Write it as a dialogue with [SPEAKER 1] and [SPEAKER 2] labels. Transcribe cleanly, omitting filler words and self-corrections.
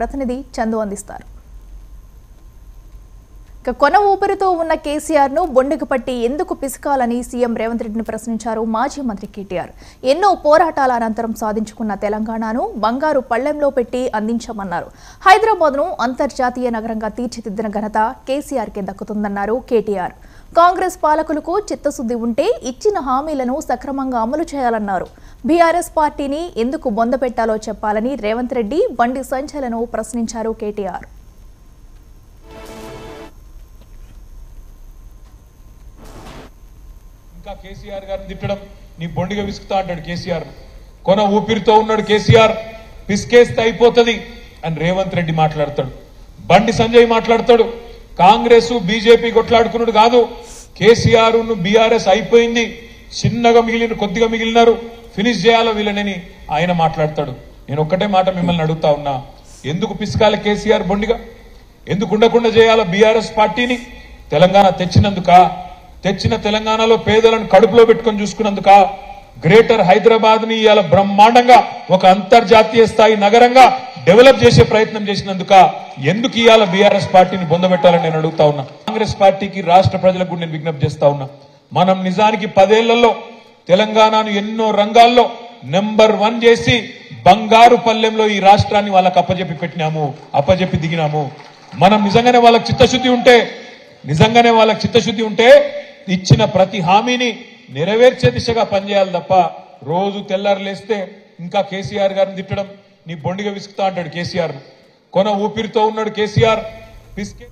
[SPEAKER 1] ప్రతినిధి చందు అందిస్తారు. కొన ఊపిరితో ఉన్న కేసీఆర్ ను బొండకు పట్టి ఎందుకు పిసకాలని సీఎం రేవంత్ రెడ్డిని ప్రశ్నించారు మాజీ మంత్రి కేటీఆర్. ఎన్నో పోరాటాల అనంతరం సాధించుకున్న తెలంగాణను బంగారు పళ్లెంలో పెట్టి అందించామన్నారు. హైదరాబాద్ ను అంతర్జాతీయ నగరంగా తీర్చిదిద్దిన ఘనత కేసీఆర్ కే దక్కుతుందన్నారు కేటీఆర్. కాంగ్రెస్ పాలకులకు చిత్తశుద్ధి ఉంటే ఇచ్చిన హామీలను సక్రమంగా అమలు చేయాలన్నారు. బీఆర్ఎస్ పార్టీని ఎందుకు బొందపెట్టాలో చెప్పాలని రేవంత్ రెడ్డి, బండి సంజయ్లను ప్రశ్నించారు కేటీఆర్.
[SPEAKER 2] ఇంకా కేసీఆర్ గారిని తిట్టడం నీ బొండిగా విసుకుతా అంటాడు కేసీఆర్. కొన ఊపిరితో ఉన్నాడు కేసీఆర్, పిసికేస్తే అయిపోతుంది అని రేవంత్ రెడ్డి మాట్లాడతాడు. బండి సంజయ్ మాట్లాడతాడు. కాంగ్రెస్ బీజేపీ కొట్లాడుకున్నాడు కాదు, కేసీఆర్ బీఆర్ఎస్ అయిపోయింది, చిన్నగా మిగిలిన కొద్దిగా మిగిలినారు, ఫినిష్ చేయాలో వీళ్ళని ఆయన మాట్లాడతాడు. నేను ఒక్కటే మాట మిమ్మల్ని అడుగుతా ఉన్నా, ఎందుకు పిసకాలి కేసీఆర్ బొండిగా? ఎందుకు ఉండకుండా చేయాలో బీఆర్ఎస్ పార్టీని? తెలంగాణ తెచ్చిన తెలంగాణలో పేదలను కడుపులో పెట్టుకొని చూసుకున్నందుక, గ్రేటర్ హైదరాబాద్ ని ఇవాళ బ్రహ్మాండంగా ఒక అంతర్జాతీయ స్థాయి నగరంగా డెవలప్ చేసే ప్రయత్నం చేసినందుక ఎందుకు ఇవాళ బీఆర్ఎస్ పార్టీని బొందబెట్టాలని నేను అడుగుతా ఉన్నా. కాంగ్రెస్ పార్టీకి, రాష్ట్ర ప్రజలకు నేను విజ్ఞప్తి చేస్తా ఉన్నా, మనం నిజానికి 10 ఏళ్లలో తెలంగాణను ఎన్నో రంగాల్లో నెంబర్ 1 చేసి బంగారు పల్లెంలో ఈ రాష్ట్రాన్ని వాళ్ళకి అప్పజెప్పి దిగినాము. మనం నిజంగానే వాళ్ళకి చిత్తశుద్ధి ఉంటే ఇచ్చిన ప్రతి హామీని నెరవేర్చే దిశగా పనిచేయాలి తప్ప రోజు తెల్లారులేస్తే ఇంకా కేసీఆర్ గారిని తిట్టడం నీ బొండిగా విసుకుతా అంటాడు కేసీఆర్. కొన ఊపిరితో ఉన్నాడు కేసీఆర్, పిసికే